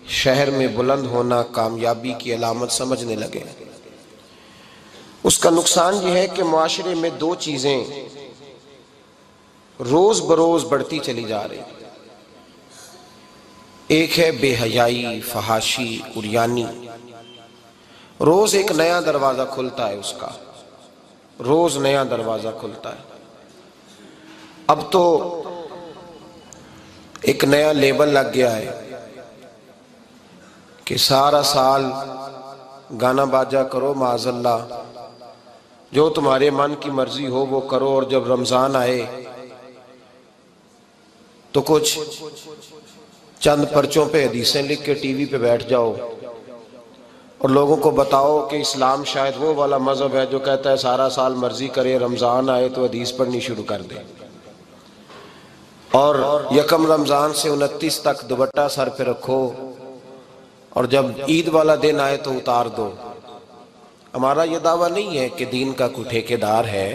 شہر میں بلند ہونا کامیابی کی علامت سمجھنے لگے۔ اس کا نقصان یہ ہے کہ معاشرے میں دو چیزیں روز بروز بڑھتی چلی جا رہی۔ ایک ہے بے حیائی، فحاشی، عریانی۔ روز ایک نیا دروازہ کھلتا ہے اس کا، روز نیا دروازہ کھلتا ہے۔ اب تو ایک نیا لیبل لگ گیا ہے کہ سارا سال گانا باجا کرو، معاذ اللہ جو تمہارے من کی مرضی ہو وہ کرو، اور جب رمضان آئے تو کچھ چند پرچوں پہ حدیثیں لکھ کے ٹی وی پہ بیٹھ جاؤ اور لوگوں کو بتاؤ کہ اسلام شاید وہ والا مذہب ہے جو کہتا ہے سارا سال مرضی کرے، رمضان آئے تو حدیث پڑھنی شروع کر دے، اور یکم رمضان سے 29 تک دوپٹہ سر پہ رکھو، اور جب عید والا دن آئے تو اتار دو۔ ہمارا یہ دعویٰ نہیں ہے کہ دین کا کوئی ٹھیکیدار ہے،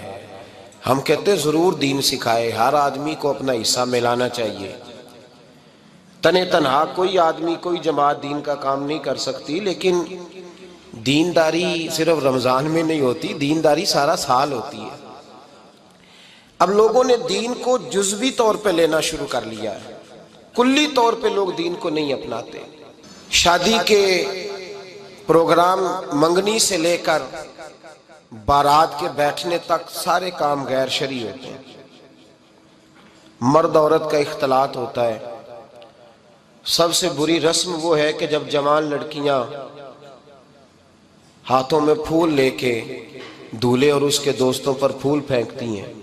ہم کہتے ضرور دین سکھائے، ہر آدمی کو اپنا حصہ ملانا چاہیے۔ تنے تنہا کوئی آدمی کوئی جماعت دین کا کام نہیں کر سکتی، لیکن دینداری صرف رمضان میں نہیں ہوتی، دینداری سارا سال ہوتی ہے۔ اب لوگوں نے دین کو جزوی طور پہ لینا شروع کر لیا ہے، کلی طور پہ لوگ دین کو نہیں اپناتے۔ شادی کے پروگرام منگنی سے لے کر بارات کے بیٹھنے تک سارے کام غیر شرعی ہوتے ہیں۔ مرد عورت کا اختلاط ہوتا ہے۔ سب سے بری رسم وہ ہے کہ جب جوان لڑکیاں ہاتھوں میں پھول لے کے دولہے اور اس کے دوستوں پر پھول پھینکتی ہیں،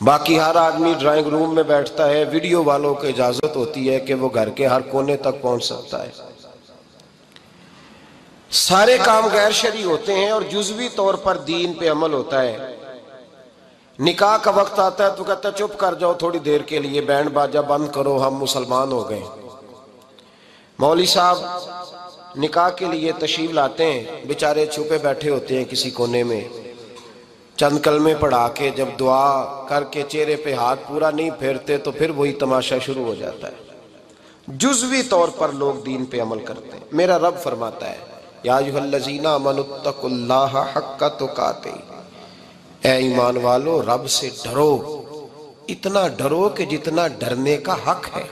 باقی ہر آدمی ڈرائنگ روم میں بیٹھتا ہے، ویڈیو والوں کو اجازت ہوتی ہے کہ وہ گھر کے ہر کونے تک پہنچ سکتا ہے۔ سارے کام غیر شرعی ہوتے ہیں اور جزوی طور پر دین پہ عمل ہوتا ہے۔ نکاح کا وقت آتا ہے تو کہتا ہے چپ کر جاؤ تھوڑی دیر کے لیے، بینڈ باجا بند کرو، ہم مسلمان ہو گئے۔ مولوی صاحب نکاح کے لیے تشریف لاتے ہیں، بیچارے چھپے بیٹھے ہوتے ہیں کسی کونے میں، چند کلمے پڑھا کے جب دعا کر کے چہرے پہ ہاتھ پورا نہیں پھیرتے تو پھر وہی تماشا شروع ہو جاتا ہے۔ جزوی طور پر لوگ دین پہ عمل کرتے ہیں۔ میرا رب فرماتا ہے یا ایھا الذین آمنوا اتقوا اللہ حق تقاتہ، اے ایمان والو رب سے ڈرو، اتنا ڈرو کہ جتنا ڈرنے کا حق ہے۔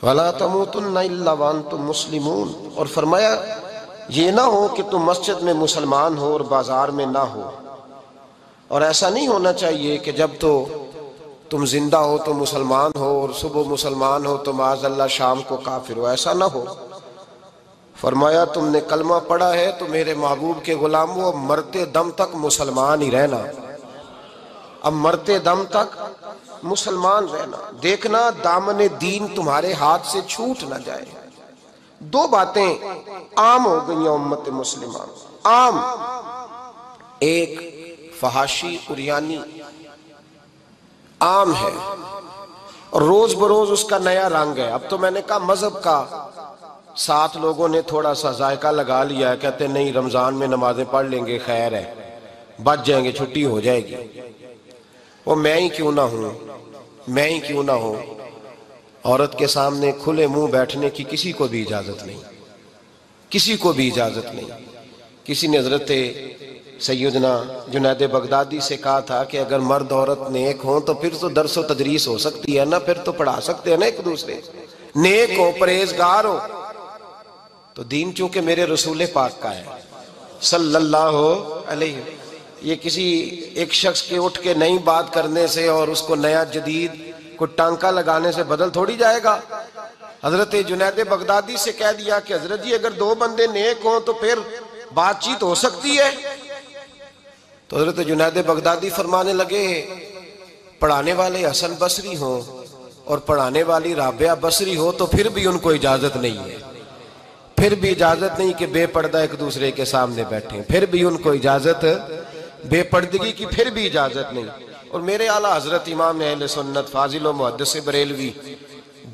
وَلَا تَمُوتُنَّ إِلَّا وَأَنْتُمْ مُسْلِمُونَ، اور فرمایا یہ نہ ہو کہ تم مسجد میں مسلمان ہو اور بازار میں نہ ہو، اور ایسا نہیں ہونا چاہیے کہ جب تو تم زندہ ہو تو مسلمان ہو اور صبح مسلمان ہو تو معاذ اللہ شام کو کافر ہو، ایسا نہ ہو۔ فرمایا تم نے کلمہ پڑھا ہے تو میرے محبوب کے غلام وہ مرتے دم تک مسلمان ہی رہنا، اب مرتے دم تک مسلمان رہنا، دیکھنا دامن دین تمہارے ہاتھ سے چھوٹ نہ جائے۔ دو باتیں عام ہو گئی امت مسلمہ، عام، ایک فحاشی عریانی عام ہے اور روز بروز اس کا نیا رنگ ہے۔ اب تو میں نے کہا مذہب کا ساتھ لوگوں نے تھوڑا سا ذائقہ لگا لیا ہے، کہتے ہیں نہیں رمضان میں نمازیں پڑھ لیں گے خیر ہے، بچ جائیں گے، چھٹی ہو جائے گی۔ وہ میں ہی کیوں نہ ہوں، میں ہی کیوں نہ ہوں، عورت کے سامنے کھلے منہ بیٹھنے کی کسی کو بھی اجازت نہیں، کسی کو بھی اجازت نہیں۔ کسی نے حضرت سیدنا جنید بغدادی سے کہا تھا کہ اگر مرد عورت نیک ہوں تو پھر تو درس و تدریس ہو سکتی ہے نا، پھر تو پڑھا سکتے ہیں نا ایک دوسرے، نیک ہو پرہیزگار ہو۔ تو دین چونکہ میرے رسول پاک کا ہے صلی اللہ علیہ، یہ کسی ایک شخص کے اٹھ کے نئی بات کرنے سے اور اس کو نیا جدید کو ٹانکا لگانے سے بدل تھوڑی جائے گا۔ حضرت جنید بغدادی سے کہہ دیا کہ حضرت جی اگر دو بندے نیک ہوں تو پھر بات چیت ہو سکتی ہے۔ تو حضرت جنید بغدادی فرمانے لگے پڑھانے والے حسن بصری ہوں اور پڑھانے والی رابعہ بصری ہو تو پھر بھی ان کو اجازت نہیں ہے، پھر بھی اجازت نہیں کہ بے پردہ ایک دوسرے کے سامنے بیٹھیں، پھر بھی ان کو اجازت، بے پردگی کی پھر بھی اجازت نہیں۔ اور میرے اعلیٰ حضرت امام اہل سنت فاضل و محدث بریلوی،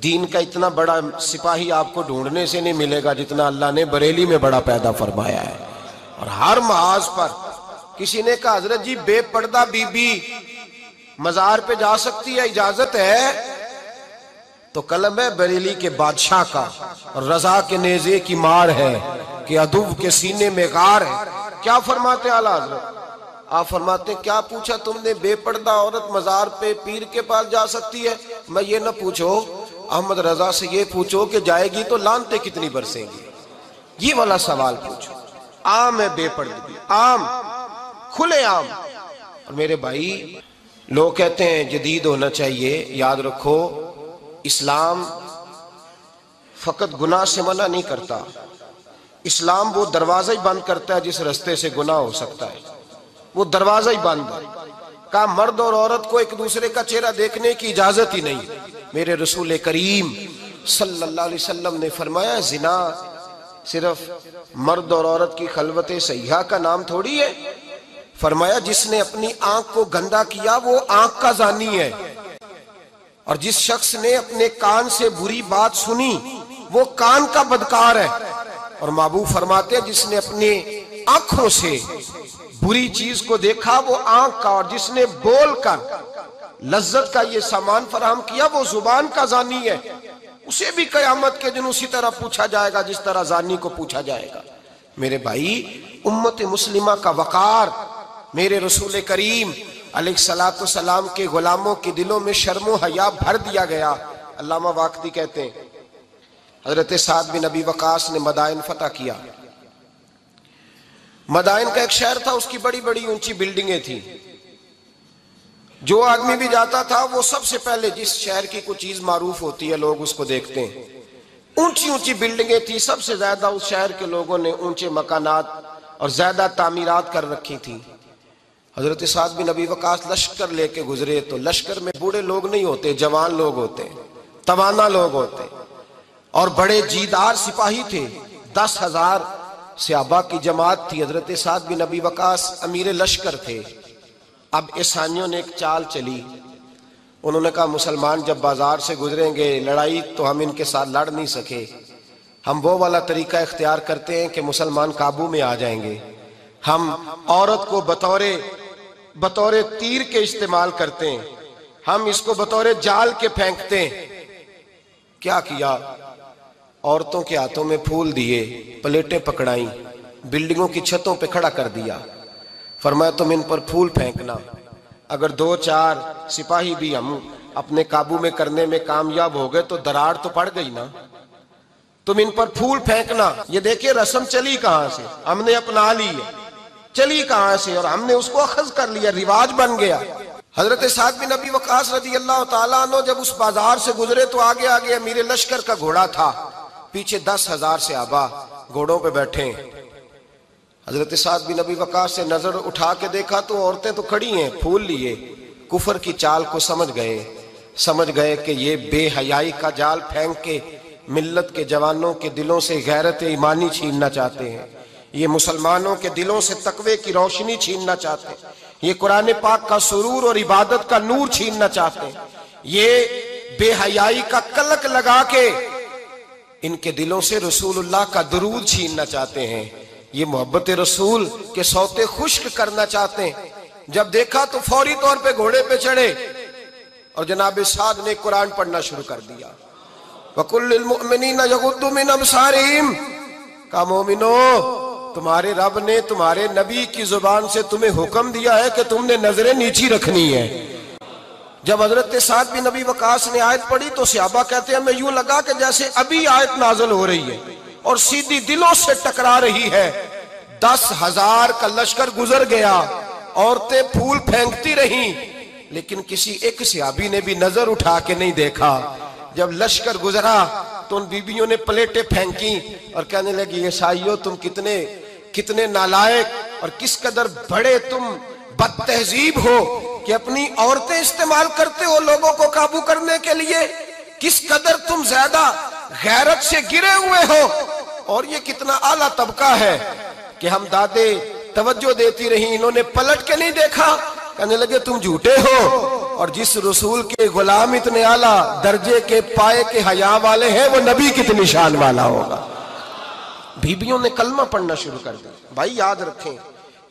دین کا اتنا بڑا سپاہی آپ کو ڈھونڈنے سے نہیں ملے گا جتنا اللہ نے بریلی میں بڑا پیدا فرمایا ہے۔ اور ہر محاذ پر کسی نے کہا حضرت جی بے پردہ بی بی مزار پہ جا سکتی ہے، اجازت ہے؟ تو قلم ہے بریلی کے بادشاہ کا، رضا کے نیزے کی مار ہے کہ عدو کے سینے میں غار ہے۔ کیا فرماتے ہیں اعلیٰ حضرت؟ آپ فرماتے ہیں کیا پوچھا تم نے، بے پردہ عورت مزار پہ پیر کے پاس جا سکتی ہے؟ میں یہ نہ پوچھو، احمد رضا سے یہ پوچھو کہ جائے گی تو لعنتیں کتنی برسیں گی، یہ والا سوال پوچھو۔ عام ہے بے پردگی، عام، کھلے عام۔ اور میرے بھائی لوگ کہتے ہیں جدید ہونا چاہیے، یاد رکھو اسلام فقط گناہ سے منع نہیں کرتا، اسلام وہ دروازہ ہی بند کرتا ہے جس رستے سے گناہ ہو سکتا ہے، وہ دروازہ ہی بند ہے۔ کہا مرد اور عورت کو ایک دوسرے کا چہرہ دیکھنے کی اجازت ہی نہیں۔ میرے رسول کریم صلی اللہ علیہ وسلم نے فرمایا زنا صرف مرد اور عورت کی خلوت صحیحہ کا نام تھوڑی ہے، فرمایا جس نے اپنی آنکھ کو گندا کیا وہ آنکھ کا زانی ہے، اور جس شخص نے اپنے کان سے بری بات سنی وہ کان کا بدکار ہے، اور محبوب فرماتے ہیں جس نے اپنے آنکھوں سے بری چیز کو دیکھا وہ آنکھ کا، اور جس نے بول کر لذت کا یہ سامان فراہم کیا وہ زبان کا زانی ہے، اسے بھی قیامت کے دن اسی طرح پوچھا جائے گا جس طرح زانی کو پوچھا جائے گا۔ میرے بھائی امت مسلمہ کا وقار میرے رسول کریم علیہ السلام کے غلاموں کے دلوں میں شرم و حیا بھر دیا گیا۔ علامہ واقدی کہتے ہیں حضرت سعد بن ابی وقاص نے مدائن فتح کیا۔ مدائن کا ایک شہر تھا، اس کی بڑی بڑی اونچی بلڈنگیں تھیں، جو آدمی بھی جاتا تھا وہ سب سے پہلے جس شہر کی کوئی چیز معروف ہوتی ہے لوگ اس کو دیکھتے ہیں، اونچی اونچی بلڈنگیں تھیں، سب سے زیادہ اس شہر کے لوگوں نے اونچے مکانات اور زیادہ تعمیرات کر رکھی تھیں۔ حضرت سعد بن ابی وقاص لشکر لے کے گزرے تو لشکر میں بوڑھے لوگ نہیں ہوتے، جوان لوگ ہوتے، توانا لوگ ہوتے، اور بڑے جیدار سپاہی تھے، 10,000 صحابہ کی جماعت تھی۔ حضرت سعد بن ابی وقاص امیر لشکر تھے۔ اب عیسائیوں نے ایک چال چلی، انہوں نے کہا مسلمان جب بازار سے گزریں گے لڑائی تو ہم ان کے ساتھ لڑ نہیں سکے، ہم وہ والا طریقہ اختیار کرتے ہیں کہ مسلمان قابو میں آ جائیں گے، ہم عورت کو بطور تیر کے استعمال کرتے ہیں، ہم اس کو بطور جال کے پھینکتے ہیں۔ کیا کیا؟ عورتوں کے ہاتھوں میں پھول دیے، پلیٹیں پکڑائیں، بلڈنگوں کی چھتوں پہ کھڑا کر دیا، فرمایا تم ان پر پھول پھینکنا، اگر 2-4 سپاہی بھی ہم اپنے قابو میں کرنے میں کامیاب ہو گئے تو دراڑ تو پڑ گئی نا، تم ان پر پھول پھینکنا۔ یہ دیکھیں رسم چلی کہاں سے، ہم نے اپنا لی ہے، چلی کہاں سے اور ہم نے اس کو اخذ کر لیا، رواج بن گیا۔ حضرت سعد بن ابی وقاص رضی اللہ تعالیٰ عنہ جب اس بازار سے گزرے تو آگے آگے امیر لشکر کا گھوڑا تھا، پیچھے 10,000 صحابہ گھوڑوں پہ بیٹھے ہیں۔ حضرت سعد بن ابی وقاص سے نظر اٹھا کے دیکھا تو عورتیں تو کھڑی ہیں پھول لیے، کفر کی چال کو سمجھ گئے کہ یہ بے حیائی کا جال پھینک کے ملت کے جوانوں کے دلوں سے غیرت ایمانی چھیننا چاہتے ہیں، یہ مسلمانوں کے دلوں سے تقوی کی روشنی چھیننا چاہتے ہیں، یہ قرآن پاک کا سرور اور عبادت کا نور چھیننا چاہتے ہیں، یہ بے حیائی کا کلک لگا کے ان کے دلوں سے رسول اللہ کا درود چھیننا چاہتے ہیں، یہ محبت رسول کے سوتے خشک کرنا چاہتے ہیں۔ جب دیکھا تو فوری طور پہ گھوڑے پہ چڑھے اور جناب سعد نے قرآن پڑھنا شروع کر دیا۔ وَقُلْ لِلْمُؤْمِنِينَ يَغُضُّوا مِنْ أَبْصَارِهِمْ، کہا مومنو تمہارے رب نے تمہارے نبی کی زبان سے تمہیں حکم دیا ہے کہ تم نے نظریں نیچی رکھنی ہے۔ جب حضرت سعد بن ابی وقاص نے آیت پڑھی تو صحابہ کہتے ہیں ہمیں یوں لگا کہ جیسے ابھی آیت نازل ہو رہی ہے اور سیدھی دلوں سے ٹکرا رہی ہے۔ 10,000 کا لشکر گزر گیا، عورتیں پھول پھینکتی رہیں، لیکن کسی ایک صحابی نے بھی نظر اٹھا کے نہیں دیکھا۔ جب لشکر گزرا تو ان بیبیوں نے پلیٹیں پھینکی اور کہنے لگی عیسائیوں تم کتنے نالائق اور کس قدر بڑے تم بد تہذیب ہو کہ اپنی عورتیں استعمال کرتے ہو لوگوں کو قابو کرنے کے لیے، کس قدر تم زیادہ غیرت سے گرے ہوئے ہو، اور یہ کتنا اعلیٰ طبقہ ہے کہ ہم دادے توجہ دیتی رہیں، انہوں نے پلٹ کے نہیں دیکھا، کہنے لگے تم جھوٹے ہو، اور جس رسول کے غلام اتنے اعلیٰ درجے کے پائے کے حیا والے ہیں وہ نبی کتنی شان والا ہوگا۔ بیبیوں نے کلمہ پڑھنا شروع کر دیا۔ بھائی یاد رکھیں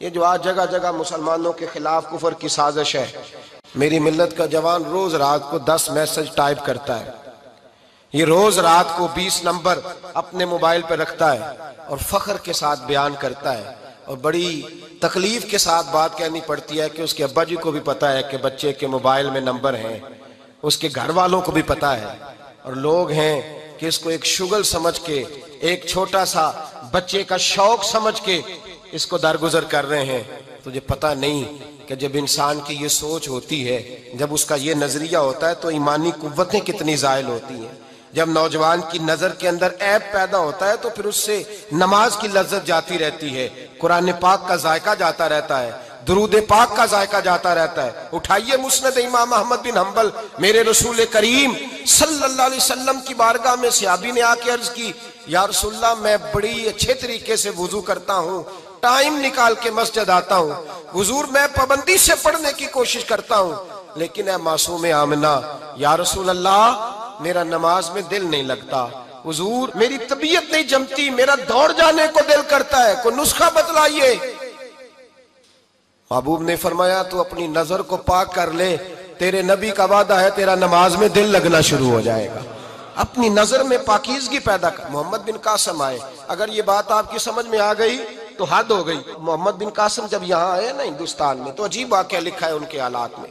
یہ جو آج جگہ جگہ مسلمانوں کے خلاف کفر کی سازش ہے، میری ملت کا جوان روز رات کو 10 میسج ٹائپ کرتا ہے، یہ روز رات کو 20 نمبر اپنے موبائل پہ رکھتا ہے اور فخر کے ساتھ بیان کرتا ہے، اور بڑی تکلیف کے ساتھ بات کہنی پڑتی ہے کہ اس کے ابا جی کو بھی پتا ہے کہ بچے کے موبائل میں نمبر ہیں، اس کے گھر والوں کو بھی پتا ہے، اور لوگ ہیں کہ اس کو ایک شغل سمجھ کے، ایک چھوٹا سا بچے کا شوق سمجھ کے اس کو درگزر کر رہے ہیں۔ تجھے پتا نہیں کہ جب انسان کی یہ سوچ ہوتی ہے، جب اس کا یہ نظریہ ہوتا ہے تو ایمانی قوتیں کتنی زائل ہوتی ہیں۔ جب نوجوان کی نظر کے اندر عیب پیدا ہوتا ہے تو پھر اس سے نماز کی لذت جاتی رہتی ہے، قرآن پاک کا ذائقہ جاتا رہتا ہے، درود پاک کا ذائقہ جاتا رہتا ہے۔ اٹھائیے مسند امام احمد بن حنبل، میرے رسول کریم صلی اللہ علیہ وسلم کی بارگاہ میں صحابی نے آ کے عرض کی، یا رسول اللہ میں بڑی اچھے طریقے سے وضو کرتا ہوں، ٹائم نکال کے مسجد آتا ہوں، حضور میں پابندی سے پڑھنے کی کوشش کرتا ہوں، لیکن اے معصوم آمنہ، یا رسول اللہ میرا نماز میں دل نہیں لگتا، حضور میری طبیعت نہیں جمتی، میرا دوڑ جانے کو دل کرتا ہے، کوئی نسخہ بتلائیے۔ محبوب نے فرمایا تو اپنی نظر کو پاک کر لے، تیرے نبی کا وعدہ ہے تیرا نماز میں دل لگنا شروع ہو جائے گا۔ اپنی نظر میں پاکیزگی پیدا کر۔ محمد بن قاسم آئے، اگر یہ بات آپ کی سمجھ میں آ گئی تو حد ہو گئی۔ محمد بن قاسم جب یہاں آئے نا ہندوستان میں تو عجیب واقعہ لکھا ہے ان کے حالات میں۔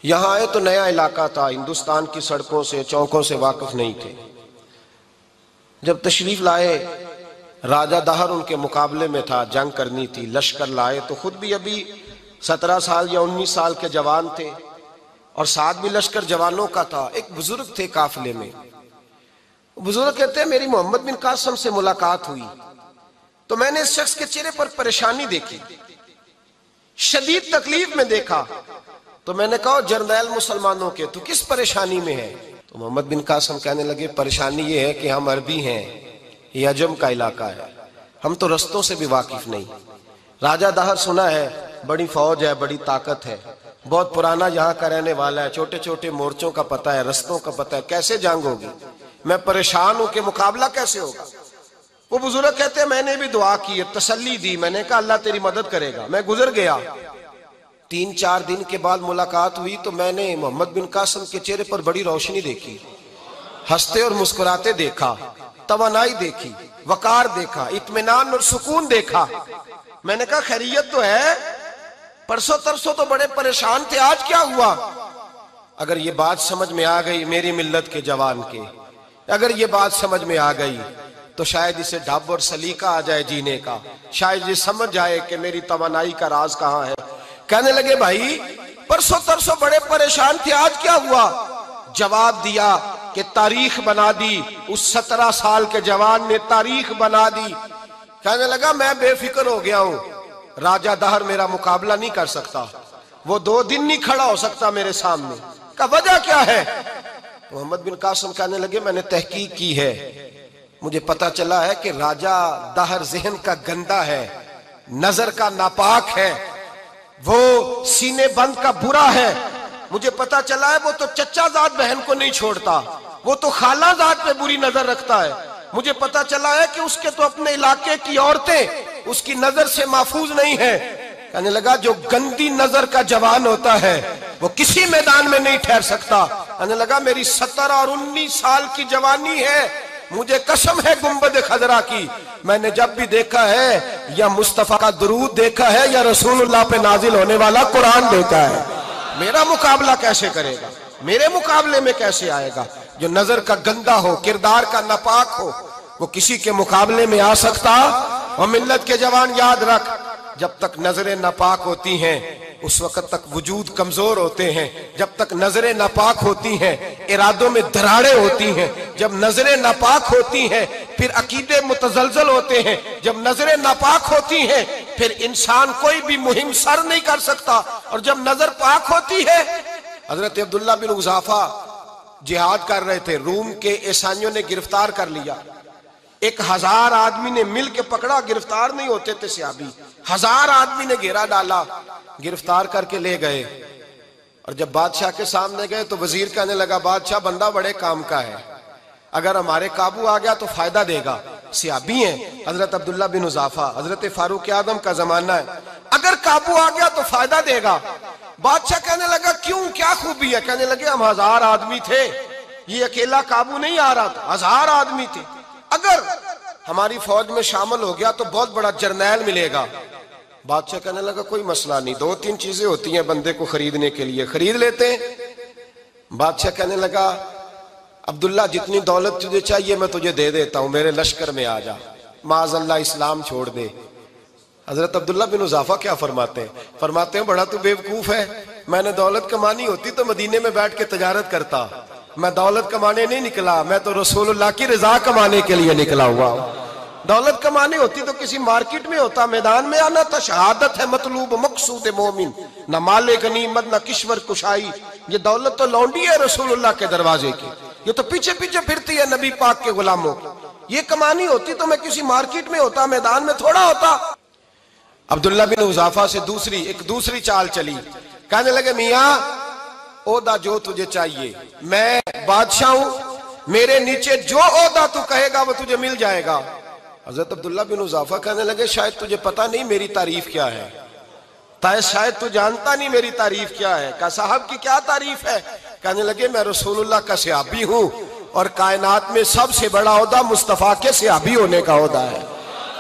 یہاں آئے تو نیا علاقہ تھا، ہندوستان کی سڑکوں سے چوکوں سے واقف نہیں تھے۔ جب تشریف لائے، راجہ دہر ان کے مقابلے میں تھا، جنگ کرنی تھی، لشکر لائے تو خود بھی ابھی 17 سال یا 19 سال کے جوان تھے، اور ساتھ بھی لشکر جوانوں کا تھا۔ ایک بزرگ تھے قافلے میں، بزرگ کہتے ہیں میری محمد بن قاسم سے ملاقات ہوئی تو میں نے اس شخص کے چہرے پر پریشانی دیکھی، شدید تکلیف میں دیکھا، تو میں نے کہا جرنیل مسلمانوں کے تو کس پریشانی میں ہے؟ تو محمد بن قاسم کہنے لگے پریشانی یہ ہے کہ ہم عربی ہیں، یہ عجم کا علاقہ ہے، ہم تو رستوں سے بھی واقف نہیں۔ راجہ دہر سنا ہے بڑی فوج ہے، بڑی طاقت ہے، بہت پرانا یہاں کا رہنے والا ہے، چھوٹے چھوٹے مورچوں کا پتہ ہے، رستوں کا پتہ ہے، کیسے جنگ ہوگی؟ میں پریشان ہوں کہ مقابلہ کیسے ہوگا؟ وہ بزرگ کہتے ہیں میں نے بھی دعا کی، تسلی دی، میں نے کہا اللہ تیری مدد کرے گا۔ میں گزر گیا، 3-4 دن کے بعد ملاقات ہوئی تو میں نے محمد بن قاسم کے چہرے پر بڑی روشنی دیکھی، ہنستے اور مسکراتے دیکھا، توانائی دیکھی، وقار دیکھا، اطمینان اور سکون دیکھا۔ میں نے کہا خیریت تو ہے، پرسوں ترسوں تو بڑے پریشان تھے، آج کیا ہوا؟ اگر یہ بات سمجھ میں آ گئی میری ملت کے جوان کے، اگر یہ بات سمجھ میں آ گئی تو شاید اسے ڈھب اور سلیقہ آ جائے جینے کا، شاید یہ سمجھ جائے کہ میری توانائی کا راز کہاں ہے۔ کہنے لگے بھائی پرسوں ترسوں بڑے پریشان تھے، آج کیا ہوا؟ جواب دیا کہ تاریخ بنا دی، اس 17 سال کے جوان نے تاریخ بنا دی۔ کہنے لگا میں بے فکر ہو گیا ہوں، راجہ دہر میرا مقابلہ نہیں کر سکتا، وہ 2 دن نہیں کھڑا ہو سکتا میرے سامنے۔ کہا وجہ کیا ہے؟ محمد بن قاسم کہنے لگے میں نے تحقیق کی ہے، مجھے پتا چلا ہے کہ راجہ دہر ذہن کا گندا ہے، نظر کا ناپاک ہے، وہ سینے بند کا برا ہے، مجھے پتا چلا ہے وہ تو چچا زاد بہن کو نہیں چھوڑتا، وہ تو خالہ زاد پہ بری نظر رکھتا ہے، مجھے پتا چلا ہے کہ اس کے تو اپنے علاقے کی عورتیں اس کی نظر سے محفوظ نہیں ہیں۔ کہنے لگا جو گندی نظر کا جوان ہوتا ہے وہ کسی میدان میں نہیں ٹھہر سکتا۔ کہنے لگا میری 17 اور 19 سال کی جوانی ہے، مجھے قسم ہے گنبد خضرا کی، میں نے جب بھی دیکھا ہے یا مصطفیٰ کا درود دیکھا ہے یا رسول اللہ پہ نازل ہونے والا قرآن دیکھا ہے۔ میرا مقابلہ کیسے کرے گا؟ میرے مقابلے میں کیسے آئے گا؟ جو نظر کا گندا ہو، کردار کا ناپاک ہو، وہ کسی کے مقابلے میں آ سکتا؟ اور ملت کے جوان یاد رکھ، جب تک نظریں ناپاک ہوتی ہیں اس وقت تک وجود کمزور ہوتے ہیں، جب تک نظریں ناپاک ہوتی ہیں ارادوں میں دراڑیں ہوتی ہیں، جب نظریں ناپاک ہوتی ہیں پھر عقیدے متزلزل ہوتے ہیں، جب نظریں ناپاک ہوتی ہیں پھر انسان کوئی بھی مہم سر نہیں کر سکتا، اور جب نظر پاک ہوتی ہے۔ حضرت عبداللہ بن حذافہ جہاد کر رہے تھے، روم کے عیسائیوں نے گرفتار کر لیا، 1000 آدمی نے مل کے پکڑا، گرفتار نہیں ہوتے تھے صحابی، 1000 آدمی نے گھیرا ڈالا، گرفتار کر کے لے گئے، اور جب بادشاہ کے سامنے گئے تو وزیر کہنے لگا بادشاہ بندہ بڑے کام کا ہے، اگر ہمارے قابو آ گیا تو فائدہ دے گا، صحابی ہیں حضرت عبداللہ بن حذافہ، حضرت فاروق اعظم کا زمانہ ہے، اگر قابو آ گیا تو فائدہ دے گا۔ بادشاہ کہنے لگا کیوں، کیا خوبی ہے؟ کہنے لگے ہم 1000 آدمی تھے، یہ اکیلا قابو نہیں آ رہا تھا، 1000 آدمی تھے. اگر ہماری فوج میں شامل ہو گیا تو بہت بڑا جرنیل ملے گا. بادشاہ کہنے لگا کوئی مسئلہ نہیں، 2-3 چیزیں ہوتی ہیں بندے کو خریدنے کے لیے، خرید لیتے ہیں. بادشاہ کہنے لگا عبداللہ جتنی دولت تجھے چاہیے میں تجھے دے دیتا ہوں، میرے لشکر میں آ جا، معاذ اللہ اسلام چھوڑ دے. حضرت عبداللہ بن حذافہ کیا فرماتے ہیں بڑا تو بیوقوف ہے، میں نے دولت کمانی ہوتی تو مدینے میں بیٹھ کے تجارت کرتا. میں دولت کمانے نہیں نکلا، میں تو رسول اللہ کی رضا کمانے کے لیے نکلا ہوا ہوں. دولت کمانی ہوتی تو کسی مارکیٹ میں ہوتا، میدان میں آنا تھا. شہادت ہے مطلوب مقصود مومن، نہ مال غنیمت نہ کشور کشائی. یہ دولت تو لونڈی ہے رسول اللہ کے دروازے کی، یہ تو پیچھے پیچھے پھرتی ہے نبی پاک کے غلاموں. یہ کمانی ہوتی تو میں کسی مارکیٹ میں ہوتا، میدان میں تھوڑا ہوتا. عبداللہ بن حذافہ سے دوسری چال چلی. کہنے لگے میاں عہدہ جو تجھے چاہیے، میں بادشاہ ہوں، میرے نیچے جو عہدہ تو کہے گا وہ تجھے مل جائے گا. حضرت عبداللہ بن حذافہ کہنے لگے شاید تجھے پتہ نہیں میری تعریف کیا ہے، شاید تو جانتا نہیں میری تعریف کیا ہے. کہا صاحب کی کیا تعریف ہے؟ کہنے لگے میں رسول اللہ کا صحابی ہوں اور کائنات میں سب سے بڑا عہدہ مصطفیٰ کے صحابی ہونے کا عہدہ ہے.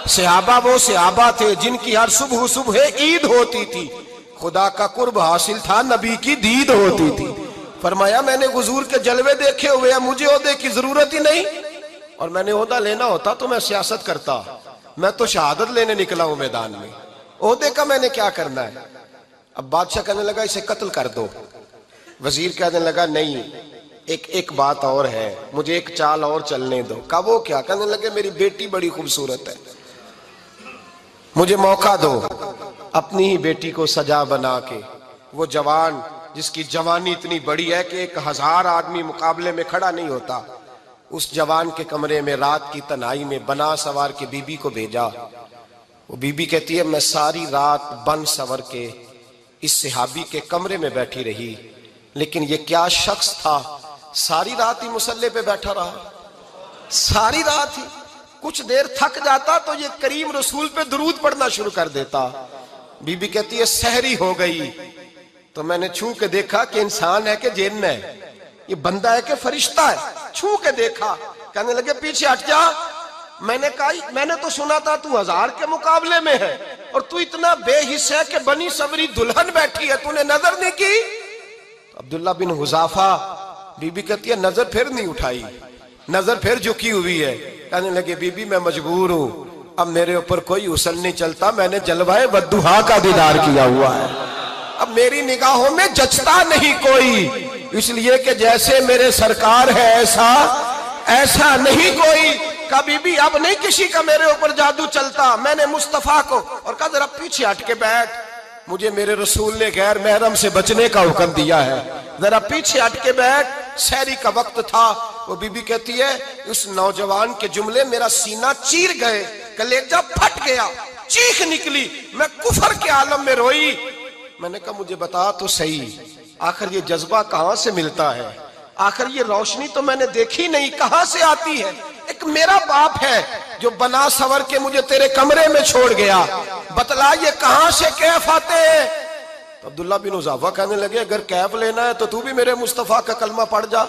صحابہ وہ صحابہ تھے جن کی ہر صبح عید ہوتی تھی، خدا کا قرب حاصل تھا، نبی کی دید ہوتی تھی. فرمایا میں نے حضور کے جلوے دیکھے ہوئے ہیں، مجھے عہدے کی ضرورت ہی نہیں، اور میں نے عہدہ لینا ہوتا تو میں سیاست کرتا، میں تو شہادت لینے نکلا ہوں میدان میں، عہدے کا میں نے کیا کرنا ہے. اب بادشاہ کہنے لگا اسے قتل کر دو. وزیر کہنے لگا نہیں، ایک بات اور ہے، مجھے ایک چال اور چلنے دو. کہا وہ کیا؟ کہنے لگے میری بیٹی بڑی خوبصورت ہے، مجھے موقع دو اپنی ہی بیٹی کو سجا بنا کے. وہ جوان جس کی جوانی اتنی بڑی ہے کہ 1000 آدمی مقابلے میں کھڑا نہیں ہوتا، اس جوان کے کمرے میں رات کی تنہائی میں بنا سوار کے بی بی کو بھیجا. وہ بی بی کہتی ہے میں ساری رات بن سور کے اس صحابی کے کمرے میں بیٹھی رہی، لیکن یہ کیا شخص تھا، ساری رات ہی مصلے پہ بیٹھا رہا، ساری رات ہی. کچھ دیر تھک جاتا تو یہ کریم رسول پہ درود پڑھنا شروع کر دیتا. بی بی کہتی ہے سحری ہو گئی تو میں نے چھو کے دیکھا کہ انسان ہے کہ جن ہے، یہ بندہ ہے کہ فرشتہ ہے. چھو کے دیکھا، کہنے لگے پیچھے ہٹ جا. میں نے کہا میں نے تو سنا تھا تو 1000 کے مقابلے میں ہے اور تو اتنا بے حس ہے کہ بنی سوری دلہن بیٹھی ہے، تو نے نظر نہیں کی. عبداللہ بن حذافہ، بی بی کہتی ہے نظر پھر نہیں اٹھائی، نظر پھر جھکی ہوئی ہے. کہنے لگے بی بی میں مجبور ہوں، اب میرے اوپر کوئی حسن نہیں چلتا، میں نے جلوائے بدوہا کا دیدار کیا ہوا ہے، اب میری نگاہوں میں جچتا نہیں کوئی، اس لیے کہ جیسے میرے سرکار ہے ایسا نہیں کوئی. کبھی بھی اب نہیں کسی کا میرے اوپر جادو چلتا. میں نے مصطفیٰ کو اور کہا ذرا پیچھے ہٹ کے بیٹھ، مجھے میرے رسول نے غیر محرم سے بچنے کا حکم دیا ہے، ذرا پیچھے ہٹ کے بیٹھ. سحری کا وقت تھا. وہ بی بی کہتی ہے اس نوجوان کے جملے میرا سینہ چیر گئے، کلیجہ پھٹ گیا، چیخ نکلی، میں کفر کے عالم میں روئی. میں نے کہا مجھے بتا تو صحیح، آخر یہ جذبہ کہاں سے ملتا ہے، آخر یہ روشنی تو میں نے دیکھی نہیں، کہاں سے آتی ہے؟ ایک میرا باپ ہے جو بنا سور کے مجھے تیرے کمرے میں چھوڑ گیا، بتلا یہ کہاں سے کیف آتے ہیں؟ تو عبداللہ بن حذافہ کہنے لگے اگر کیف لینا ہے تو بھی میرے مصطفیٰ کا کلمہ پڑھ جا،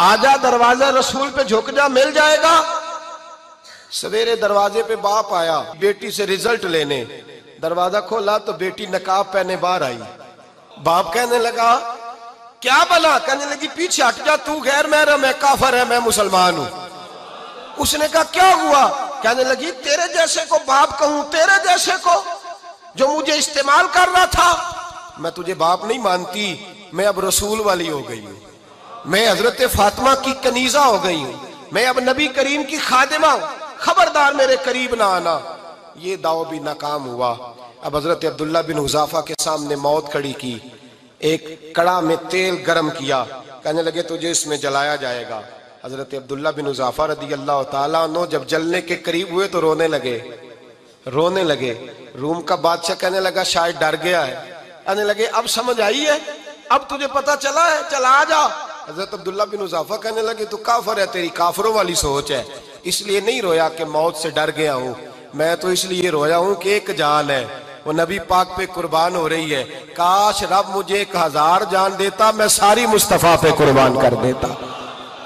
آجا دروازہ رسول پہ جھک جا، مل جائے گا. سویرے دروازے پہ باپ آیا بیٹی سے رزلٹ لینے، دروازہ کھولا تو بیٹی نقاب پہنے باہر آئی. باپ کہنے لگا کیا بنا؟ کہنے لگی پیچھے ہٹ جا، تو غیر محرم ہے، کافر ہے، میں مسلمان ہوں. اس نے کہا کیا ہوا؟ کہنے لگی تیرے جیسے کو باپ کہوں، تیرے جیسے کو جو مجھے استعمال کر رہا تھا. میں تجھے باپ نہیں مانتی، میں اب رسول والی ہو گئی ہوں، میں حضرت فاطمہ کی کنیزہ ہو گئی ہوں، میں اب نبی کریم کی خادمہ ہوں، خبردار میرے قریب نہ آنا. یہ دعو بھی ناکام ہوا. اب حضرت عبداللہ بن حذافہ کے سامنے موت کھڑی کی، ایک کڑا میں تیل گرم کیا، کہنے لگے تجھے اس میں جلایا جائے گا. حضرت عبداللہ بن حذافہ رضی اللہ تعالیٰ عنہ جب جلنے کے قریب ہوئے تو رونے لگے. روم کا بادشاہ کہنے لگا شاید ڈر گیا ہے. کہنے لگے اب سمجھ آئی ہے، اب تجھے پتا چلا ہے، چلا آ جا. حضرت عبداللہ بن حذافہ کہنے لگے تو کافر ہے، تیری کافروں والی سوچ ہے. اس لیے نہیں رویا کہ موت سے ڈر گیا ہوں، میں تو اس لیے رویا ہوں کہ ایک جان ہے، وہ نبی پاک پہ قربان ہو رہی ہے. کاش رب مجھے 1000 جان دیتا، میں ساری مصطفیٰ پہ قربان کر دیتا.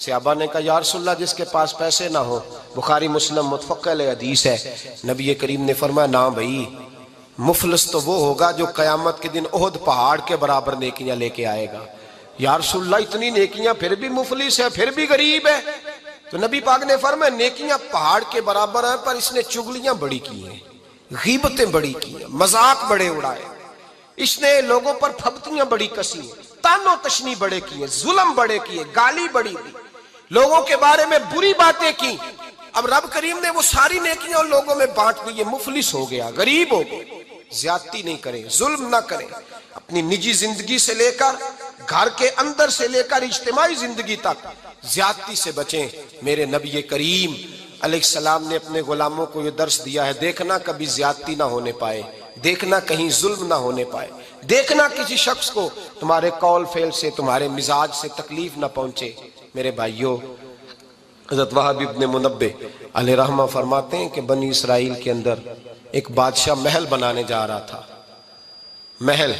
صحابہ نے کہا یا رسول اللہ جس کے پاس پیسے نہ ہو، بخاری مسلم متفق علیہ حدیث ہے، نبی کریم نے فرمایا نا بھائی، مفلس تو وہ ہوگا جو قیامت کے دن احد پہاڑ کے برابر نیکیاں لے کے آئے گا۔ یا رسول اللہ اتنی نیکیاں پھر بھی مفلس ہے، پھر بھی غریب ہے؟ تو نبی پاک نے فرمایا نیکیاں پہاڑ کے برابر ہیں، پر اس نے چگلیاں بڑی کی ہیں، غیبتیں بڑی کی ہیں، مذاق بڑے اڑائے، اس نے لوگوں پر پھبتیاں بڑی کسی ہیں، تان و تشنی بڑے کیے، ظلم بڑے کیے، گالی بڑی دی، لوگوں کے بارے میں بری باتیں کی۔ اب رب کریم نے وہ ساری نیکیاں ان لوگوں میں بانٹ دی، یہ مفلس ہو گیا، غریب ہو گیا۔ زیادتی نہیں کریں، ظلم نہ کریں، اپنی نجی زندگی سے لے کر گھر کے اندر سے لے کر اجتماعی زندگی تک زیادتی سے بچیں۔ میرے نبی کریم علیہ السلام نے اپنے غلاموں کو یہ درس دیا ہے، دیکھنا کبھی زیادتی نہ ہونے پائے، دیکھنا کہیں ظلم نہ ہونے پائے، دیکھنا کسی شخص کو تمہارے قول فعل سے، تمہارے مزاج سے تکلیف نہ پہنچے۔ میرے بھائیوں، حضرت وہب ابن منبہ علیہ رحمہ فرماتے ہیں کہ بنی اسرائیل کے اندر ایک بادشاہ محل بنانے جا رہا تھا۔ محل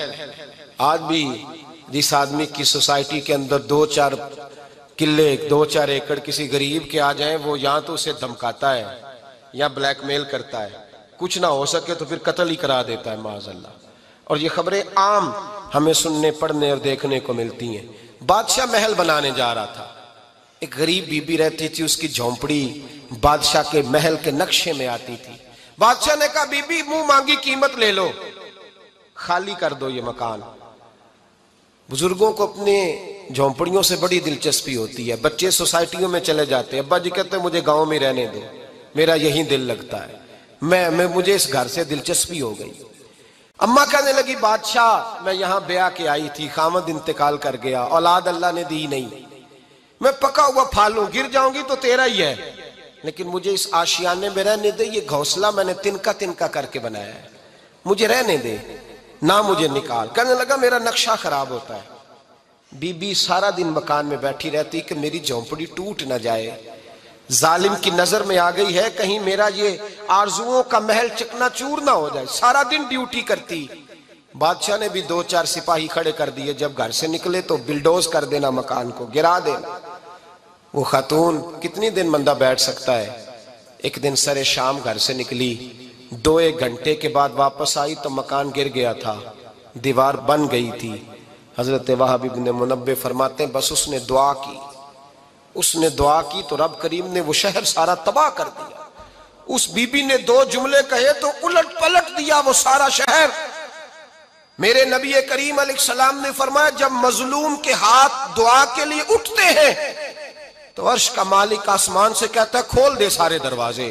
آج بھی جس آدمی کی سوسائٹی کے اندر 2-4 قلعے 2-4 ایکڑ کسی غریب کے آ جائیں، وہ یہاں تو اسے دھمکاتا ہے یا بلیک میل کرتا ہے، کچھ نہ ہو سکے تو پھر قتل ہی کرا دیتا ہے معاذ اللہ۔ اور یہ خبریں عام ہمیں سننے پڑھنے اور دیکھنے کو ملتی ہیں۔ بادشاہ محل بنانے جا رہا تھا، ایک غریب بی بی رہتی تھی، اس کی جھونپڑی بادشاہ کے محل کے نقشے میں آتی تھی۔ بادشاہ نے کہا بی بی منہ مانگی قیمت لے لو، خالی کر دو یہ مکان۔ بزرگوں کو اپنے جھونپڑیوں سے بڑی دلچسپی ہوتی ہے، بچے سوسائٹیوں میں چلے جاتے ہیں، ابا جی کہتے ہیں مجھے گاؤں میں رہنے دو، میرا یہی دل لگتا ہے، مجھے اس گھر سے دلچسپی ہو گئی۔ اماں کہنے لگی بادشاہ میں یہاں بیاہ کے آئی تھی، خامد انتقال کر گیا، اولاد اللہ نے دی نہیں، میں پکا ہوا پھالوں، گر جاؤں گی تو تیرا ہی ہے، لیکن مجھے اس آشیانے میں رہنے دے، یہ گھونسلہ میں نے تنکا تنکا کر کے بنایا ہے، مجھے رہنے دے، نہ مجھے نکال۔ کہنے لگا میرا نقشہ خراب ہوتا ہے۔ بی بی سارا دن مکان میں بیٹھی رہتی کہ میری جھونپڑی ٹوٹ نہ جائے، ظالم کی نظر میں آ گئی ہے کہیں میرا یہ آرزوؤں کا محل چکنا چور نہ ہو جائے، سارا دن ڈیوٹی کرتی۔ بادشاہ نے بھی 2-4 سپاہی کھڑے کر دیے، جب گھر سے نکلے تو بلڈوز کر دینا، مکان کو گرا دینا۔ وہ خاتون کتنی دن بندہ بیٹھ سکتا ہے؟ ایک دن سر شام گھر سے نکلی، 2-1 گھنٹے کے بعد واپس آئی تو مکان گر گیا تھا، دیوار بن گئی تھی۔ حضرت وہب ابن منبہ فرماتے ہیں بس اس نے دعا کی تو رب کریم نے وہ شہر سارا تباہ کر دیا۔ اس بی بی نے 2 جملے کہے تو الٹ پلٹ دیا وہ سارا شہر۔ میرے نبی کریم علیہ السلام نے فرمایا جب مظلوم کے ہاتھ دعا کے لیے اٹھتے ہیں تو عرش کا مالک آسمان سے کہتا ہے کھول دے سارے دروازے،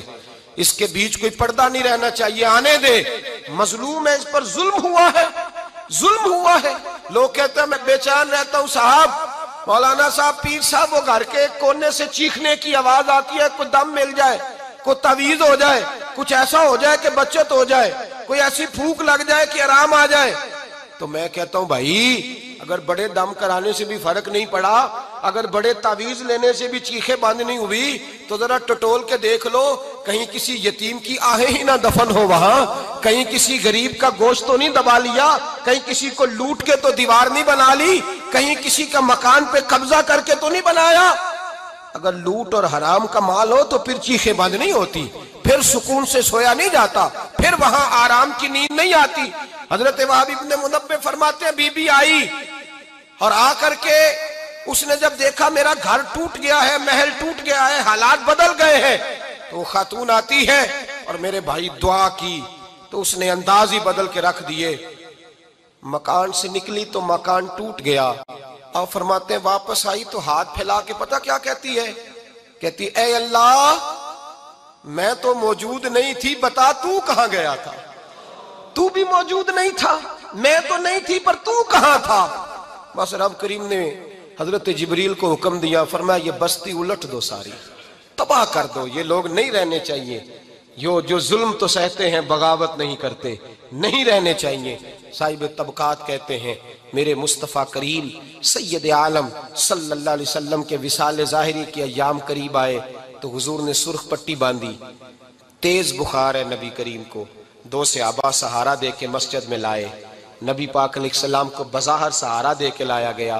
اس کے بیچ کوئی پردہ نہیں رہنا چاہیے، آنے دے، مظلوم ہے، اس پر ظلم ہوا ہے۔ لوگ کہتے ہیں میں بے چین رہتا ہوں صاحب، مولانا صاحب، پیر صاحب، وہ گھر کے کونے سے چیخنے کی آواز آتی ہے، کوئی دم مل جائے، کوئی تعویذ ہو جائے، کچھ ایسا ہو جائے کہ بچت ہو جائے، کوئی ایسی پھونک لگ جائے کہ آرام آ جائے۔ تو میں کہتا ہوں بھائی اگر بڑے دم کرانے سے بھی فرق نہیں پڑا، اگر بڑے تعویذ لینے سے بھی چیخیں بند نہیں ہوئی، تو ذرا ٹٹول کے دیکھ لو کہیں کسی یتیم کی آہیں ہی نہ دفن ہو وہاں، کہیں کسی غریب کا گوشت تو نہیں دبا لیا، کہیں کسی کو لوٹ کے تو دیوار نہیں بنا لی، کہیں کسی کا مکان پہ قبضہ کر کے تو نہیں بنایا۔ اگر لوٹ اور حرام کا مال ہو تو پھر چیخیں بند نہیں ہوتی، پھر سکون سے سویا نہیں جاتا، پھر وہاں آرام کی نیند نہیں آتی۔ حضرت وہب ابن منبہ فرماتے ہیں بی بی آئی اور آ کر کے اس نے جب دیکھا میرا گھر ٹوٹ گیا ہے، محل ٹوٹ گیا ہے، حالات بدل گئے ہیں، تو وہ خاتون آتی ہے اور میرے بھائی دعا کی تو اس نے انداز ہی بدل کے رکھ دیے۔ مکان سے نکلی تو مکان ٹوٹ گیا، اور فرماتے ہیں واپس آئی تو ہاتھ پھیلا کے پتہ کیا کہتی ہے؟ کہتی اے اللہ میں تو موجود نہیں تھی، بتا تو کہاں گیا تھا؟ تو بھی موجود نہیں تھا، میں تو نہیں تھی، پر تو کہاں تھا؟ بس رب کریم نے حضرت جبریل کو حکم دیا، فرمایا یہ بستی الٹ دو، ساری تباہ کر دو، یہ لوگ نہیں رہنے چاہیے، جو ظلم تو سہتے ہیں بغاوت نہیں کرتے، نہیں رہنے چاہیے۔ صاحب طبقات کہتے ہیں میرے مصطفیٰ کریم سید عالم صلی اللہ علیہ وسلم کے وصال ظاہری کے ایام قریب آئے تو حضور نے سرخ پٹی باندھی، تیز بخار ہے نبی کریم کو، 2 صحابہ سہارا دے کے مسجد میں لائے، نبی پاک علیہ السلام کو بظاہر سہارا دے کے لایا گیا،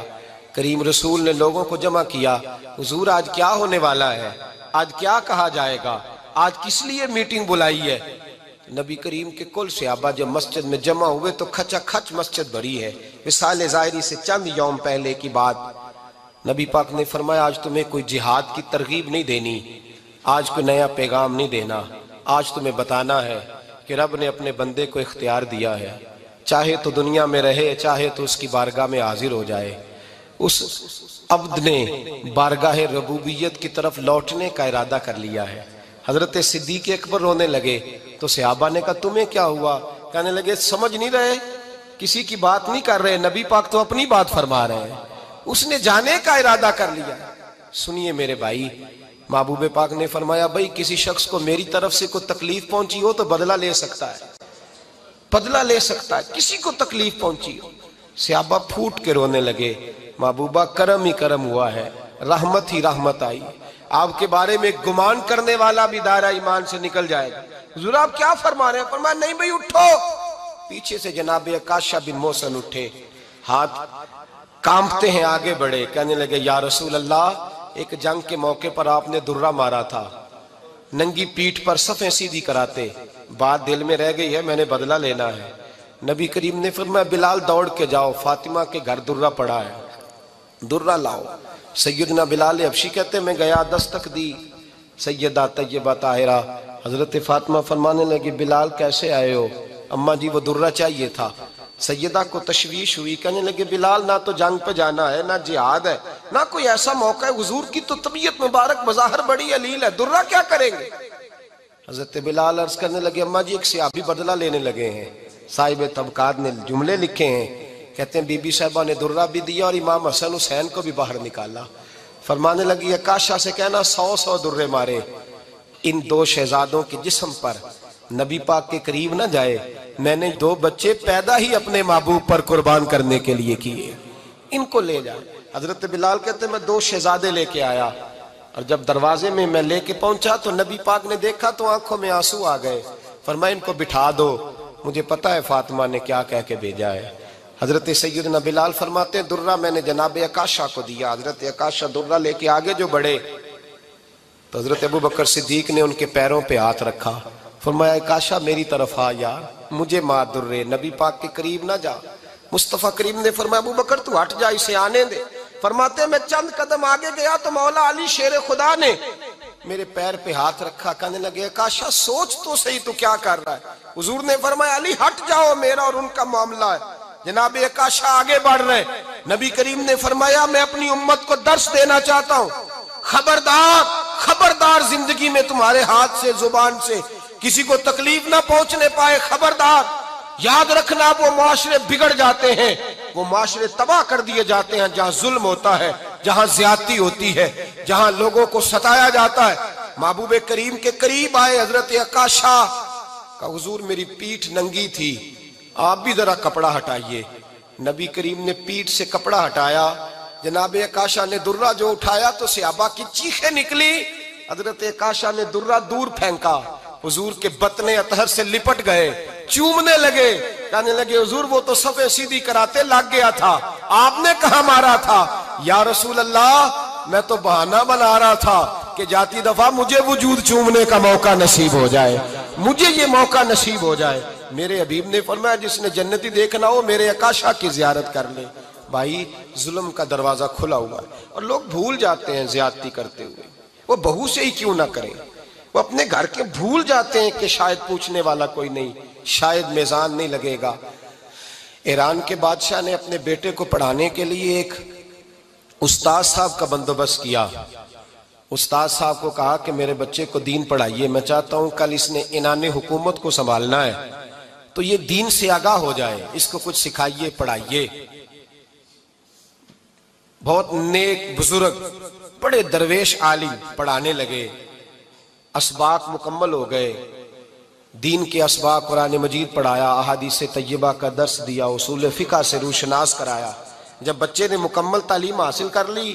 کریم رسول نے لوگوں کو جمع کیا، حضور آج کیا ہونے والا ہے، آج کیا کہا جائے گا، آج کس لیے میٹنگ بلائی ہے؟ نبی کریم کے کل صحابہ جب مسجد میں جمع ہوئے تو کھچا کھچ مسجد بھری ہے۔ وصال ظاہری سے چند یوم پہلے کی بات، نبی پاک نے فرمایا آج تمہیں کوئی جہاد کی ترغیب نہیں دینی، آج کوئی نیا پیغام نہیں دینا، آج تمہیں بتانا ہے کہ رب نے اپنے بندے کو اختیار دیا ہے، چاہے تو دنیا میں رہے، چاہے تو اس کی بارگاہ میں حاضر ہو جائے۔ اس عبد نے بارگاہ ربوبیت کی طرف لوٹنے کا ارادہ کر لیا ہے۔ حضرت صدیق اکبر رونے لگے تو صحابہ نے کہا تمہیں کیا ہوا؟ کہنے لگے سمجھ نہیں رہے، کسی کی بات نہیں کر رہے، نبی پاک تو اپنی بات فرما رہے ہیں، اس نے جانے کا ارادہ کر لیا۔ سنیے میرے بھائی، محبوب پاک نے فرمایا بھائی کسی شخص کو میری طرف سے کوئی تکلیف پہنچی ہو تو بدلہ لے سکتا ہے، بدلہ لے سکتا ہے، کسی کو تکلیف پہنچی ہو۔ صحابہ پھوٹ کے رونے لگے، محبوبہ کرم ہی کرم ہوا ہے، رحمت ہی رحمت آئی، آپ کے بارے میں گمان کرنے والا بھی دائرہ ایمان سے نکل جائے گا۔ حضور آپ کیا فرما رہے ہیں؟ فرمایا نہیں بھئی اٹھو۔ پیچھے سے جناب عکاشہ بن محصن اٹھے، ہاتھ کانپتے ہیں، آگے بڑھے، کہنے لگے یا رسول اللہ ایک جنگ کے موقع پر آپ نے درہ مارا تھا، ننگی پیٹھ پر صفیں سیدھی کراتے، بات دل میں رہ گئی ہے، میں نے بدلہ لینا ہے۔ نبی کریم نے فرمایا بلال دوڑ کے جاؤ، فاطمہ کے گھر درہ پڑا ہے، درہ لاؤ۔ سیدنا بلال حبشی کہتے ہیں میں گیا، دستک دی سیدہ طیبہ طاہرہ، حضرت فاطمہ فرمانے لگی بلال کیسے آئے ہو؟ اماں جی وہ درہ چاہیے تھا۔ سیدہ کو تشویش ہوئی، کہنے لگے بلال نہ تو جنگ پہ جانا ہے، نہ جہاد ہے، نہ کوئی ایسا موقع ہے، حضور کی تو طبیعت مبارک بظاہر بڑی علیل ہے، درہ کیا کریں گے؟ حضرت بلال عرض کرنے لگے اماں جی ایک صحابی بدلہ لینے لگے ہیں، صاحب طبقات نے جملے لکھے ہیں، کہتے ہیں بی بی صاحبہ نے درہ بھی دیا اور امام حسن حسین کو بھی باہر نکالا۔ فرمانے لگی عکاشہ سے کہنا 100 درے مارے، ان دو شہزادوں کے جسم پر نبی پاک کے قریب نہ جائے، میں نے 2 بچے پیدا ہی اپنے محبوب پر قربان کرنے کے لیے کیے، ان کو لے جائے۔ حضرت بلال کہتے ہیں میں 2 شہزادے لے کے آیا، اور جب دروازے میں میں لے کے پہنچا تو نبی پاک نے دیکھا تو آنکھوں میں آنسو آ گئے، فرمایا ان کو بٹھا دو، مجھے پتا ہے فاطمہ نے کیا کہہ کے بھیجا ہے۔ حضرت سیدنا بلال فرماتے ہیں درہ میں نے جناب عکاشہ کو دیا، حضرت عکاشہ درہ لے کے آگے جو بڑھے تو حضرت ابو بکر صدیق نے ان کے پیروں پہ ہاتھ رکھا، فرمایا عکاشہ میری طرف آ یار، مجھے مار درے، نبی پاک کے قریب نہ جا۔ مصطفیٰ کریم نے فرمایا ابو بکر تو ہٹ جا، اسے آنے دے۔ فرماتے ہیں میں چند قدم آگے گیا تو مولا علی شیر خدا نے میرے پیر پہ ہاتھ رکھا، کہنے لگے عکاشہ سوچ تو صحیح تو کیا کر رہا ہے؟ حضور نے فرمایا علی ہٹ جاؤ، میرا اور ان کا معاملہ ہے۔ جناب عکاشہ آگے بڑھ رہے، نبی کریم نے فرمایا میں اپنی امت کو درس دینا چاہتا ہوں، خبردار خبردار زندگی میں تمہارے ہاتھ سے زبان سے کسی کو تکلیف نہ پہنچنے پائے، خبردار یاد رکھنا وہ معاشرے بگڑ جاتے ہیں، وہ معاشرے تباہ کر دیے جاتے ہیں جہاں ظلم ہوتا ہے، جہاں زیادتی ہوتی ہے، جہاں لوگوں کو ستایا جاتا ہے۔ محبوب کریم کے قریب آئے حضرت عکاشہ کا حضور میری پیٹھ ننگی تھی، آپ بھی ذرا کپڑا ہٹائیے۔ نبی کریم نے پیٹھ سے کپڑا ہٹایا، جناب عکاشہ نے درہ جو اٹھایا تو صحابہ کی چیخیں نکلی، حضرت عکاشہ نے درہ دور پھینکا، حضور کے بطن اطہر سے لپٹ گئے، چومنے لگے، کہنے لگے حضور وہ تو صفیں سیدھی کراتے لگ گیا تھا، آپ نے کہاں مارا تھا؟ یا رسول اللہ میں تو بہانہ بنا رہا تھا کہ جاتی دفعہ مجھے وجود چومنے کا موقع نصیب ہو جائے، مجھے یہ موقع نصیب ہو جائے۔ میرے حبیب نے فرمایا جس نے جنتی دیکھنا ہو میرے عکاشہ کی زیارت کر لے۔ بھائی ظلم کا دروازہ کھلا ہوا ہے اور لوگ بھول جاتے ہیں زیادتی کرتے ہوئے، وہ بہو سے ہی کیوں نہ کریں، وہ اپنے گھر کے بھول جاتے ہیں کہ شاید پوچھنے والا کوئی نہیں، شاید میزان نہیں لگے گا۔ ایران کے بادشاہ نے اپنے بیٹے کو پڑھانے کے لیے ایک استاد صاحب کا بندوبست کیا۔ استاد صاحب کو کہا کہ میرے بچے کو دین پڑھائیے، میں چاہتا ہوں کل اس نے عنان حکومت کو سنبھالنا ہے تو یہ دین سے آگاہ ہو جائے، اس کو کچھ سکھائیے پڑھائیے۔ بہت نیک بزرگ بڑے درویش عالم پڑھانے لگے، اسباق مکمل ہو گئے، دین کے اسباق قرآن مجید پڑھایا، احادیث طیبہ کا درس دیا، اصول فقہ سے روشناس کرایا۔ جب بچے نے مکمل تعلیم حاصل کر لی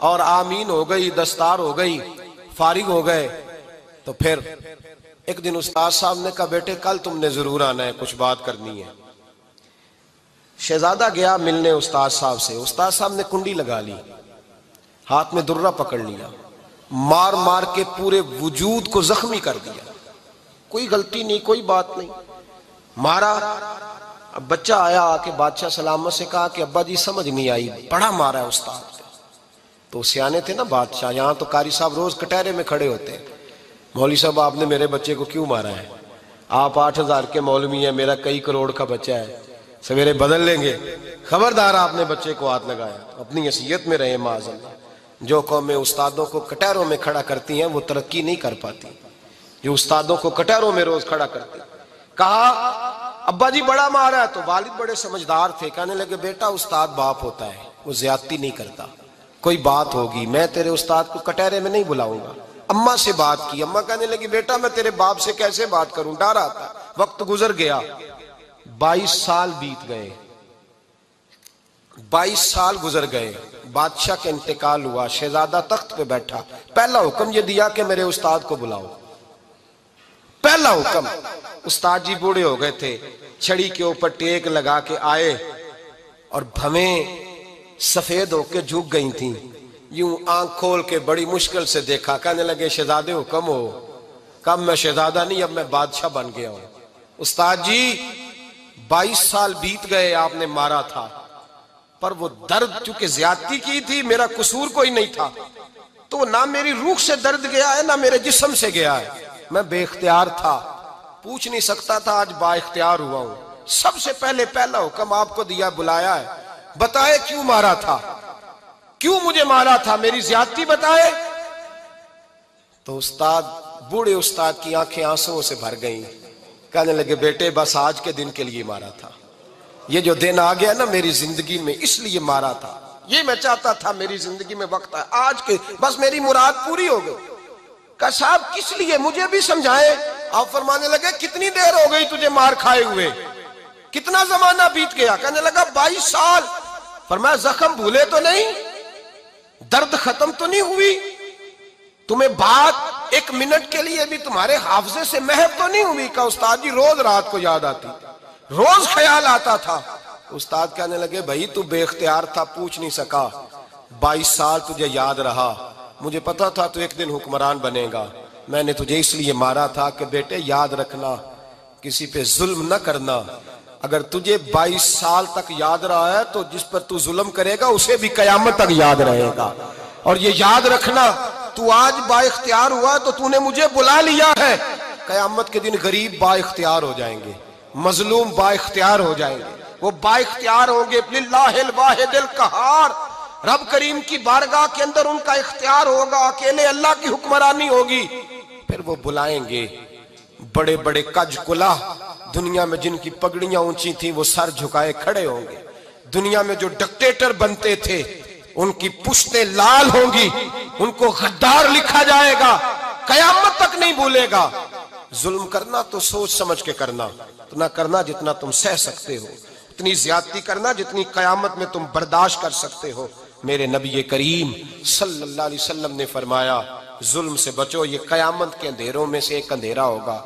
اور آمین ہو گئی، دستار ہو گئی، فارغ ہو گئے تو پھر ایک دن استاد صاحب نے کہا بیٹے کل تم نے ضرور آنا ہے، کچھ بات کرنی ہے۔ شہزادہ گیا ملنے استاد صاحب سے، استاد صاحب نے کنڈی لگا لی، ہاتھ میں درہ پکڑ لیا، مار مار کے پورے وجود کو زخمی کر دیا، کوئی غلطی نہیں، کوئی بات نہیں، مارا۔ اب بچہ آیا آ کے بادشاہ سلامت سے کہا کہ ابا جی سمجھ نہیں آئی، بڑا مارا ہے استاد۔ تو سیانے تھے نا بادشاہ، یہاں تو قاری صاحب روز کٹہرے میں کھڑے ہوتے ہیں، مولوی صاحب آپ نے میرے بچے کو کیوں مارا ہے؟ آپ 8,000 کے مولوی ہیں، میرا کئی کروڑ کا بچہ ہے، سویرے بدل لیں گے، خبردار آپ نے بچے کو ہاتھ لگایا، اپنی حیثیت میں رہے معاذ اللہ۔ جو قومیں استادوں کو کٹہروں میں کھڑا کرتی ہیں وہ ترقی نہیں کر پاتی، جو استادوں کو کٹہروں میں روز کھڑا کرتے ہیں۔ کہا ابا جی بڑا مارا ہے، تو والد بڑے سمجھدار تھے، کہنے لگے بیٹا استاد باپ ہوتا ہے، وہ زیادتی نہیں کرتا، کوئی بات ہوگی، میں تیرے استاد کو کٹہرے میں نہیں بلاؤں گا۔ اماں سے بات کی، اماں کہنے لگی بیٹا میں تیرے باپ سے کیسے بات کروں، ڈر آتا۔ وقت گزر گیا، 22 سال بیت گئے، 22 سال گزر گئے، بادشاہ کا انتقال ہوا، شہزادہ تخت پہ بیٹھا، پہلا حکم یہ دیا کہ میرے استاد کو بلاؤ، پہلا حکم۔ استاد جی بوڑھے ہو گئے تھے، چھڑی کے اوپر ٹیک لگا کے آئے اور بھویں سفید ہو کے جھک گئی تھیں، یوں آنکھ کھول کے بڑی مشکل سے دیکھا، کہنے لگے شہزادے حکم ہو۔ کہا میں شہزادہ نہیں، اب میں بادشاہ بن گیا ہوں۔ استاد جی 22 سال بیت گئے، آپ نے مارا تھا، پر وہ درد چونکہ زیادتی کی تھی، میرا قصور کوئی نہیں تھا، تو نہ میری روح سے درد گیا ہے نہ میرے جسم سے گیا ہے، میں بے اختیار تھا، پوچھ نہیں سکتا تھا، آج با اختیار ہوا ہوں۔ سب سے پہلے پہلا حکم آپ کو دیا، بلایا ہے، بتائے کیوں مارا تھا، کیوں مجھے مارا تھا، میری زیادتی بتائے۔ تو استاد، بوڑھے استاد کی آنکھیں آنسوؤں سے بھر گئیں، کہنے لگے بیٹے بس آج کے دن کے لیے مارا تھا، یہ جو دن آ گیا نا میری زندگی میں، اس لیے مارا تھا، یہ میں چاہتا تھا میری زندگی میں وقت ہے، آج کے بس میری مراد پوری ہو گئی۔ کہا صاحب کس لیے، مجھے بھی سمجھائیں۔ آپ فرمانے لگے کتنی دیر ہو گئی تجھے مار کھائے ہوئے، کتنا زمانہ بیت گیا؟ کہنے لگا 22 سال۔ فرمایا زخم بھولے تو نہیں، درد ختم تو نہیں ہوئی، تمہیں بات ایک منٹ کے لیے بھی تمہارے حافظے سے محو تو نہیں ہوئی؟ کہا استاد جی روز رات کو یاد آتی، روز خیال آتا تھا۔ استاد کہنے لگے بھائی تو بے اختیار تھا، پوچھ نہیں سکا، 22 سال تجھے یاد رہا، مجھے پتا تھا تو ایک دن حکمران بنے گا، میں نے تجھے اس لیے مارا تھا کہ بیٹے یاد رکھنا، کسی پہ ظلم نہ کرنا، اگر تجھے 22 سال تک یاد رہا ہے تو جس پر تو ظلم کرے گا اسے بھی قیامت تک یاد رہے گا، اور یہ یاد رکھنا تو آج با اختیار ہوا تو تو نے مجھے بلا لیا ہے، قیامت کے دن غریب با اختیار ہو جائیں گے، مظلوم با اختیار ہو جائیں گے، وہ با اختیار ہوں گے، للہ الواحد القہار، رب کریم کی بارگاہ کے اندر ان کا اختیار ہوگا، اکیلے اللہ کی حکمرانی ہوگی، پھر وہ بلائیں گے بڑے بڑے کج کلا، دنیا میں جن کی پگڑیاں اونچی تھیں وہ سر جھکائے کھڑے ہوں گے، دنیا میں جو ڈکٹیٹر بنتے تھے ان کی پشتیں لال ہوں گی، ان کو غدار لکھا جائے گا، قیامت تک نہیں بھولے گا۔ ظلم کرنا تو سوچ سمجھ کے کرنا، اتنا کرنا جتنا تم سہ سکتے ہو، اتنی زیادتی کرنا جتنی قیامت میں تم برداشت کر سکتے ہو۔ میرے نبی کریم صلی اللہ علیہ وسلم نے فرمایا ظلم سے بچو، یہ قیامت کے اندھیروں میں سے ایک اندھیرا ہوگا۔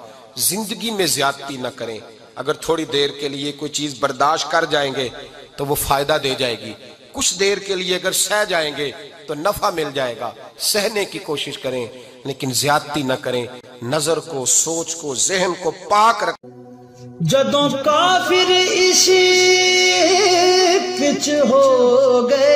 زندگی میں زیادتی نہ کریں، اگر تھوڑی دیر کے لیے کوئی چیز برداشت کر جائیں گے تو وہ فائدہ دے جائے گی، کچھ دیر کے لیے اگر سہ جائیں گے تو نفع مل جائے گا، سہنے کی کوشش کریں لیکن زیادتی نہ کریں، نظر کو، سوچ کو، ذہن کو پاک رکھیں۔ جدوں کافر عشق وچ ہو گئے